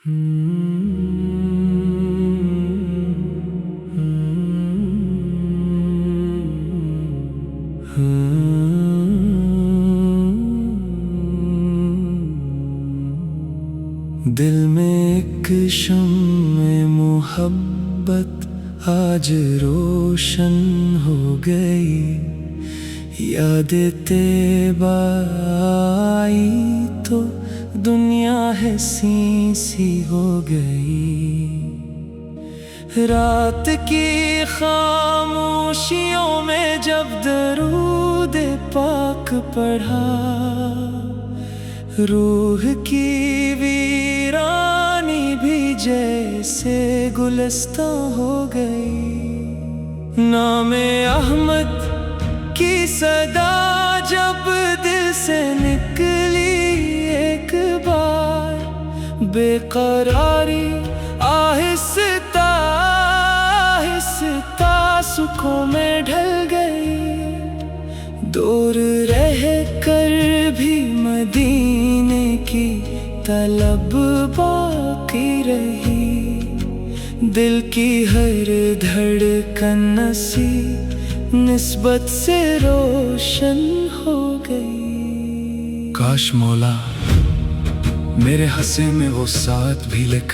दिल में एक शम्मे मोहब्बत आज रोशन हो गई। यादें तेबा आई तो दुनिया हंसी सी हो गई। रात की खामोशियों में जब दरूद पाक पढ़ा, रूह की वीरानी भी जैसे गुलस्तां हो गई। नामे अहमद की सदा जब दिल से निकली एक बार, बेकरारी आहिस्ता आहिस्ता सुखों में ढल गई। दूर रह कर भी मदीने की तलब बाकी रही। दिल की हर धड़कन नसी निस्बत से रोशन हो गई। काश मौला मेरे हंसे में वो साथ भी लिख,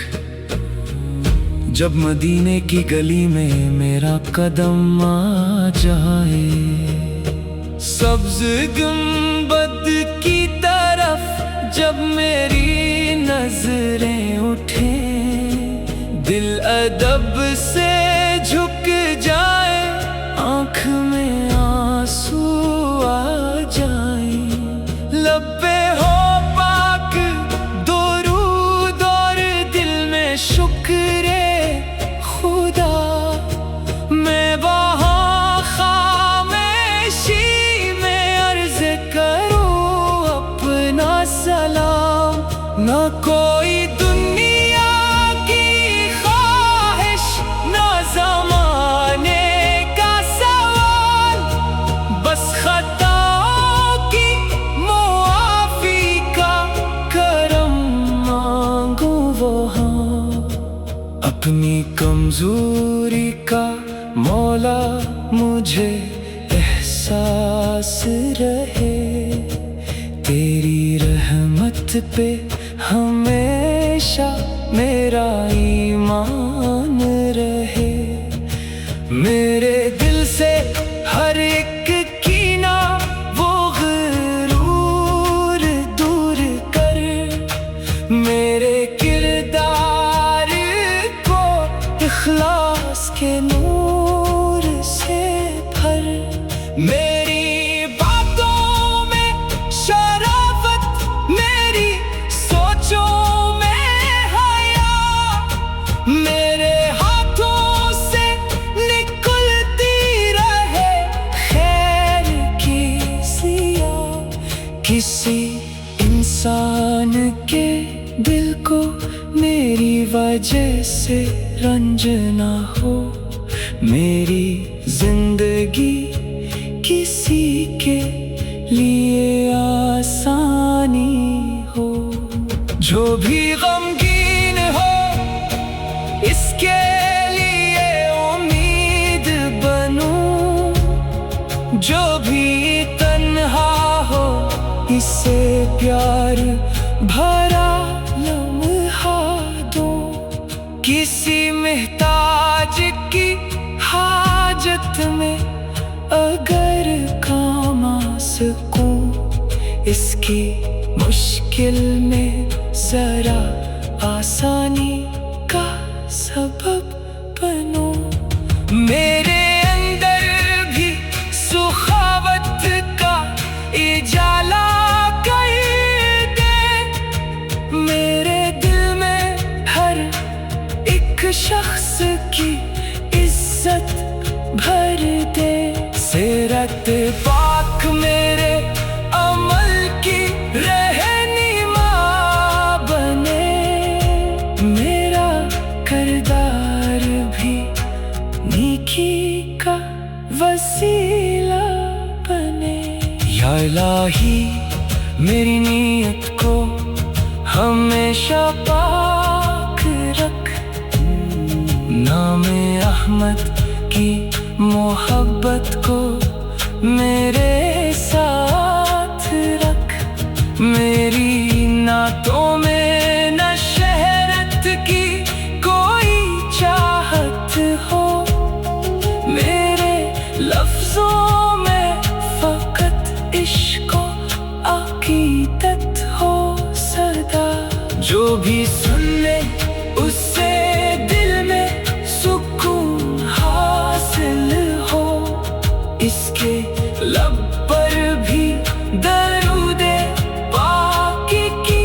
जब मदीने की गली में मेरा कदम आ जाए। सब्ज गुंबद की तरफ जब मेरी नजरें उठे, दिल अदब से झुक जाए, आँख में आंसू आ जाए। लब पे हो पाक दुरूद और दिल में शुक्रे खुदा, मैं वहाँ खामोशी में अर्ज करूँ अपना सलाम। ना कोई दुनिया की ख्वाहिश, ना ज़माने का सवाल, बस खताओं की मुआफ़ी का करम मांगू वहाँ। अपनी कमजोरी का मौला मुझे एहसास रहे, तेरी रहमत पे हमेशा मेरा ईमान रहे। मेरे दिल से हर एक कीना वो गुरूर दूर कर, मेरे किरदार को इखलास के नूर से भर। मेरी बातों में शराफत, मेरी सोचों में हया, मेरे हाथों से निकलती रहे खैर की सिया। किसी इंसान के दिल को मेरी वजह से रंज ना हो, मेरी जिंदगी किसी के लिए आसानी हो। जो भी गमगीन हो इसके लिए उम्मीद बनूं, जो भी तन्हा हो इसे प्यार भरा लम्हा दो। किसी मुहताज की हाजत में अगर काम आ सकूं, इसकी मुश्किल में जरा आसानी का सबब बनूं। मेरे अंदर भी सुखावत का इजाला कर दे, मेरे दिल में हर एक शख्स की इज्जत भर दे। सीरत पाक मेरे अमल की रहनुमा बने, मेरा किरदार भी नेकी का वसीला बने। या इलाही मेरी नीयत को हमेशा पाक अहमद की मोहब्बत को मेरे साथ रख। मेरी नातों में न शहरत की कोई चाहत हो, मेरे लफ्जों में फकत इश्क अकीदत हो सदा। जो भी सुन ले उससे दिल में सुकून हासिल हो, इसके लब पर भी दरूदे पाकी की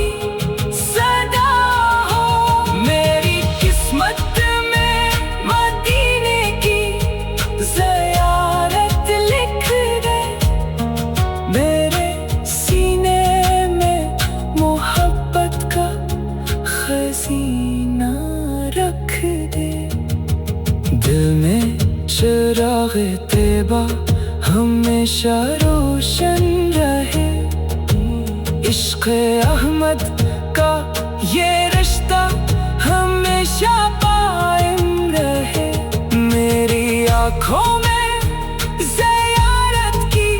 सदा हो। मेरी किस्मत में मदीने की ज़ियारत लिख दे, मेरे सीने में मोहब्बत का खज़ीना रख दे। दिल में चिराग़े तैबा हमेशा रोशन रहे, इश्क़ अहमद का ये रिश्ता हमेशा कायम रहे। मेरी आँखों में ज़ियारत की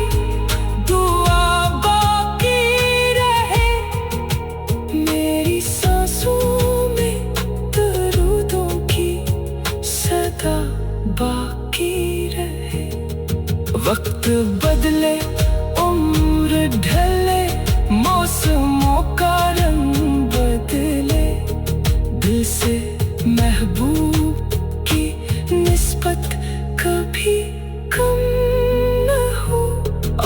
दुआ बाकी रहे, मेरी सांसों में दरूदों की सदा बाकी रहे। वक्त बदले उम्र ढले, मौसमों का रंग बदले, दिल से महबूब की निस्बत कभी कम न हो।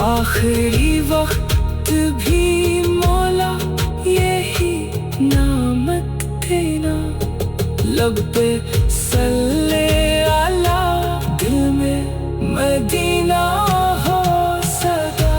आखिरी वक्त भी मौला यही नामत देना, लब पे सल्ले अला, दिल में मदीना हो सदा।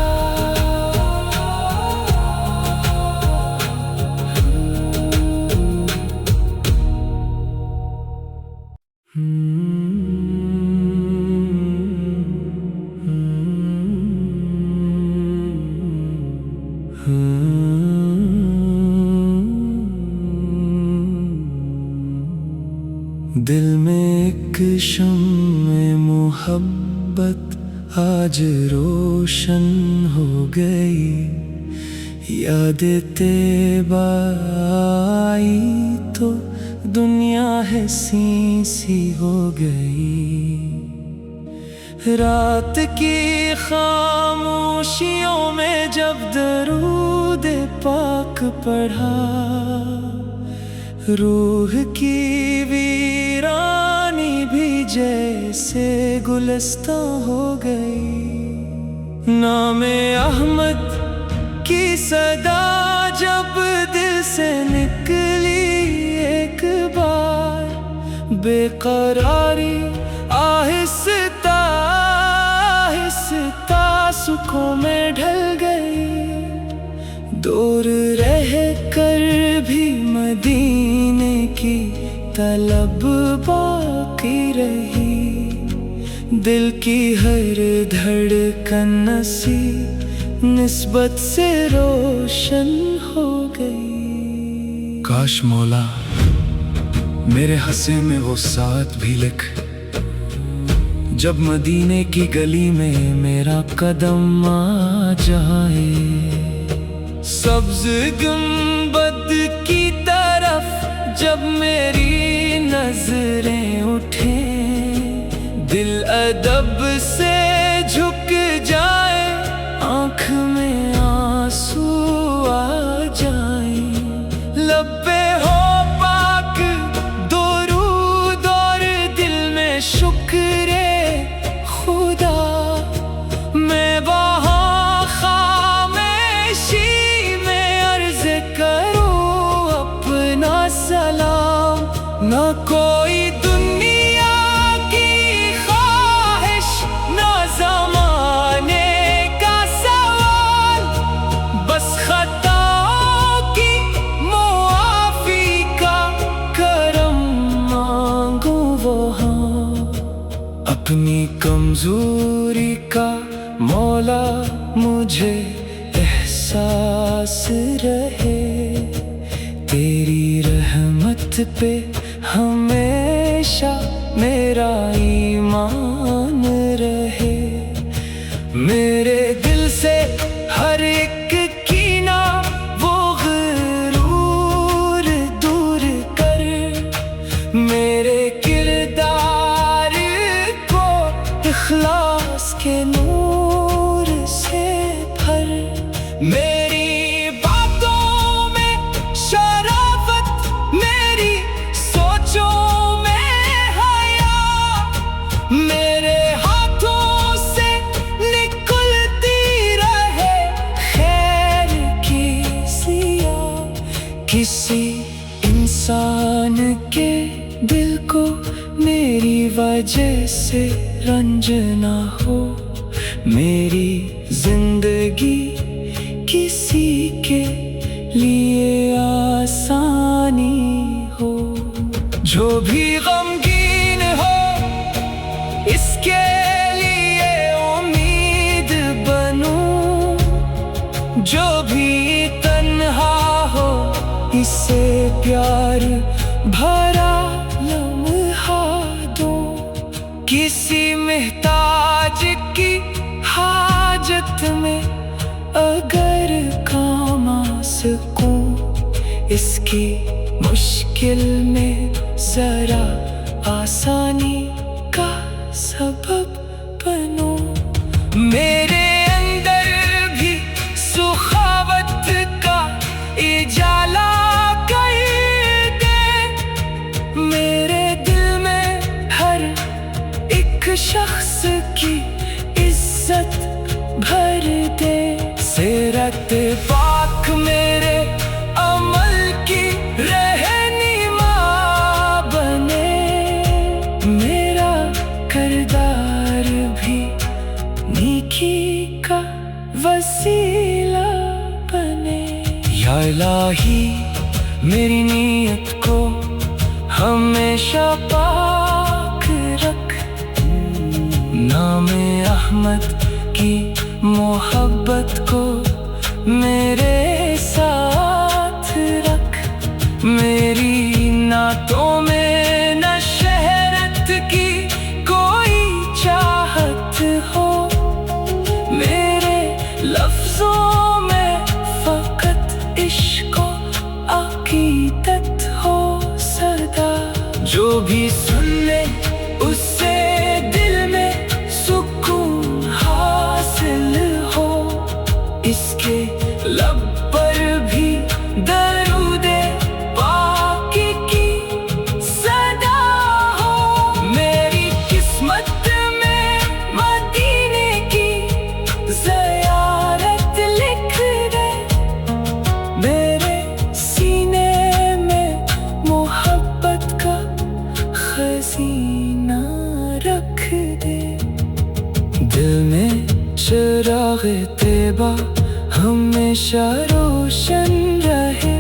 दिल में एक शम्मे मोहब्बत आज रोशन हो गई, यादें तैबा आई तो दुनिया है सी सी हो गई। रात की खामोशियों में जब दरूद पाक पढ़ा, रूह की वीरानी भी जैसे गुलस्तां हो गई। नामे अहमद की सदा जब दिल से निकली एक बार, बेकरारी आहिस्ता आहिस्ता सुखों में ढल गई। दूर रह कर भी मदीने की तलब बाकी रही, दिल की हर धड़कन नसी निस्बत से रोशन हो गई। काश मौला मेरे हंसे में वो साथ भी लिख, जब मदीने की गली में मेरा कदम आ जाए। सब्ज़ गुंबद की तरफ जब मेरी नजरें उठे, दिल अदब से झुक जाए, आँख में आंसू आ जाए। लब पे हो पाक दुरूद और दिल में शुक्र खुदा, मैं वहाँ खामोशी में अर्ज़ करूँ अपना सलाम। ना कोई दुनिया की ख्वाहिश, ना ज़माने का सवाल, बस खताओं की मुआफ़ी का करम मांगूं वहाँ। अपनी कमज़ोरी का मौला मुझे एहसास रहे, तेरी रहमत पे हमेशा मेरा ईमान रहे। मेरे दिल से हर एक कीना वो गुरूर दूर कर, मेरे किरदार को इखलास के नूर से भर। मेरी बातों में शराफत, मेरी सोचों में हया, मेरे हाथों से निकलती रहे खैर की सिया। किसी इंसान के दिल को मेरी वजह से रंज ना हो, मेरी जिंदगी किसी के लिए आसानी हो। जो भी गमगीन हो इसके लिए उम्मीद बनूं, जो भी तन्हा हो इसे प्यार भरा लम्हा दो। किसी मुहताज की हाजत में अगर काम आ सकूं, इसकी मुश्किल में जरा आसानी का सबब बनो। मेरे अंदर भी सुखावत का इजाला कर दे, मेरे दिल में हर एक शख्स की इज्जत भर दे। सीरत पाक मेरे अमल की रहनुमा बने, मेरा किरदार भी नेकी का वसीला बने। या इलाही मेरी नीयत को हमेशा पाक रख, नामे अहमद की मोहब्बत को मेरे साथ रख। मेरी नातों में न शहरत की कोई चाहत हो, मेरे लफ्जों में फकत इश्क अकीदत हो सदा। जो भी सुन ले उससे दिल में सुकून हासिल हो, इसके लब पर भी दरूदे पाकी की सदा हो। मेरी किस्मत में मदीने की ज़ियारत लिख दे, मेरे सीने में मोहब्बत का खजीना रख दे। दिल में चिराग़ तैबा हमेशा रोशन रहे,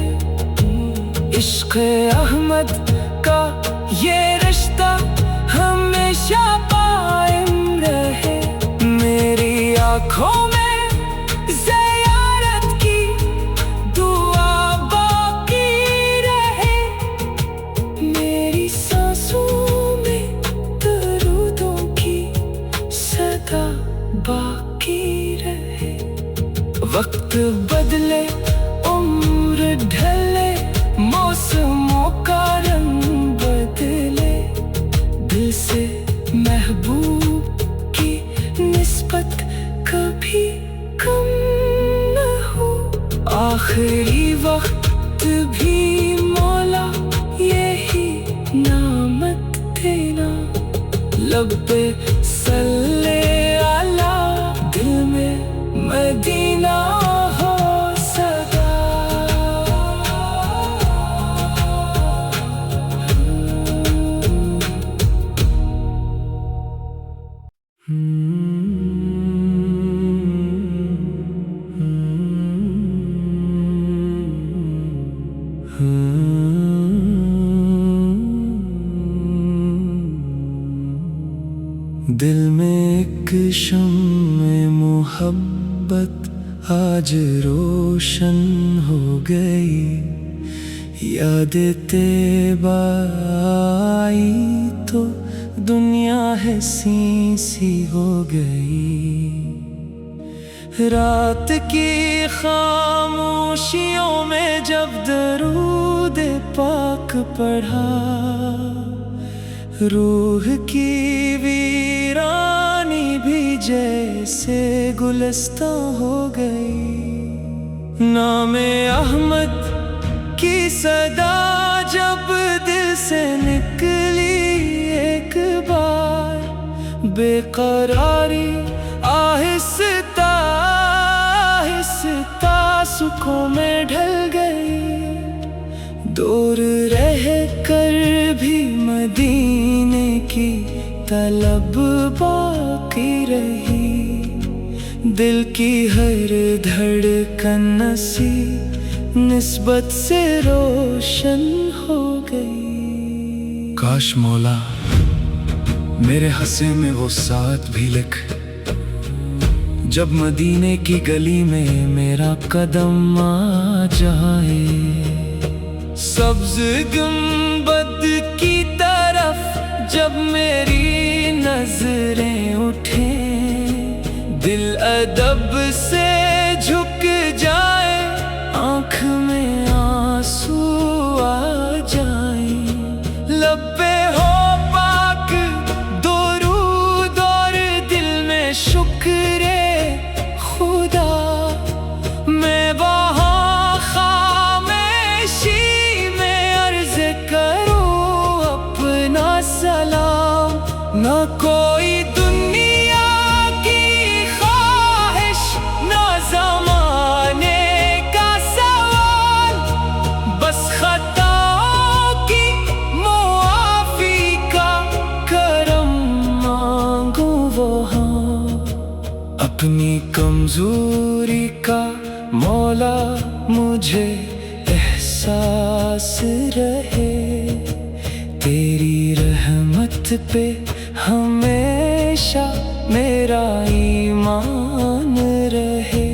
इश्क़ अहमद का ये रिश्ता हमेशा कायम रहे। मेरी आँखों में ज़ियारत की दुआ बाकी रहे, मेरी सांसों में दरूदों की सदा बाकी रहे। वक्त बदले उम्र ढले, मौसमों का रंग बदले, दिल से महबूब की निस्बत कभी कम न हो। आखिरी वक्त भी मौला यही नामत देना, लब पे सल्ले अला, दिल में मदीना हो सदा। दिल में एक शम्मे मोहब्बत आज रोशन हो गई, याद तैबा आई तो दुनिया है सी हो गई। रात की खामोशियों में जब दरूद पाक पढ़ा, रूह की वीरानी भी जैसे गुलस्तां हो गई। नामे अहमद की सदा जब दिल से निकली एक बार, बेकरारी आहिस्ता आहिस्ता सुखों में ढल गई। दूर रह कर भी मदीने की तलब बाकी रही। दिल की हर धड़कन नसी निस्बत से रोशन हो गई। काश मौला मेरे हंसे में वो साथ भी लिख, जब मदीने की गली में मेरा कदम आ जाए। सब्ज गुंबद की तरफ जब मेरी नजरें उठे, दिल अदब से झुक जाए, आँख में आंसू आ जाए। लब पे हो पाक दुरूद और दिल में शुक्रे खुदा, मैं वहाँ खामोशी में अर्ज करूँ अपना सलाम। न कोई दुनिया की ख्वाहिश, न ज़माने का सवाल, बस खताओं की मुआफ़ी का करम मांगू वहाँ। अपनी कमजोरी का मौला मुझे एहसास रहे, तेरी रहमत पे हमेशा मेरा ईमान रहे।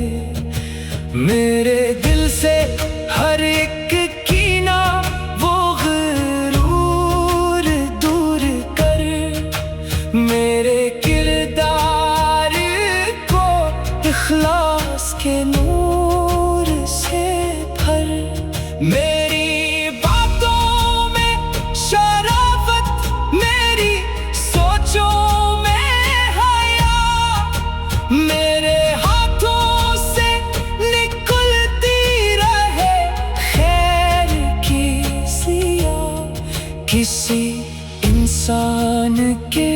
मेरे दिल से हर एक कीना वो गुरूर दूर कर, मेरे किरदार को इखलास के नूर से भर। मेरी बातों में शराफत, मेरी सोचों में हया, मेरे हाथों से निकलती रहे खैर की सिया। किसी इंसान के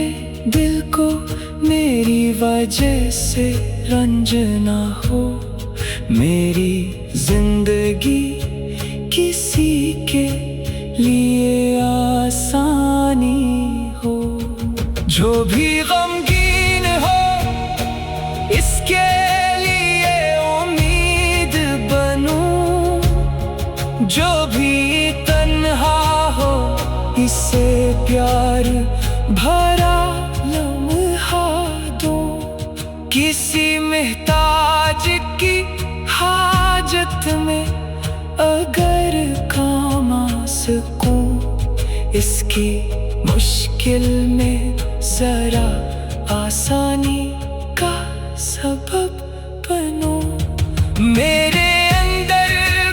दिल को मेरी वजह से रंज ना हो, मेरी जिंदगी किसी के लिए आसानी हो। जो भी गमगीन हो इसके लिए उम्मीद बनूं, जो भी तन्हा हो इससे प्यार भरा लम्हा दो। किसी मुहताज की हाजत में अगर काम आ सकूं, इसकी मुश्किल में जरा आसानी का सबब बनो। मेरे अंदर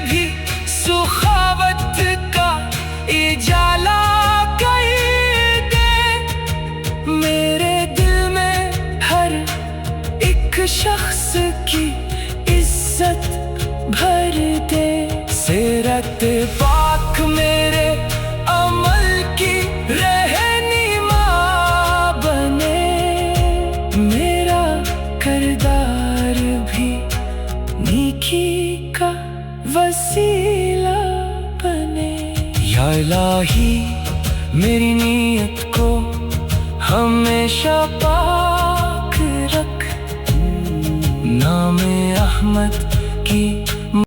भी सुखावत का इजाला कर दे, मेरे दिल में हर एक शख्स की इज्जत भर दे। सीरत पाक मेरे अमल की रहनुमा बने, मेरा किरदार भी नेकी का वसीला बने। या इलाही मेरी नीयत को हमेशा पाक रख, नामे अहमद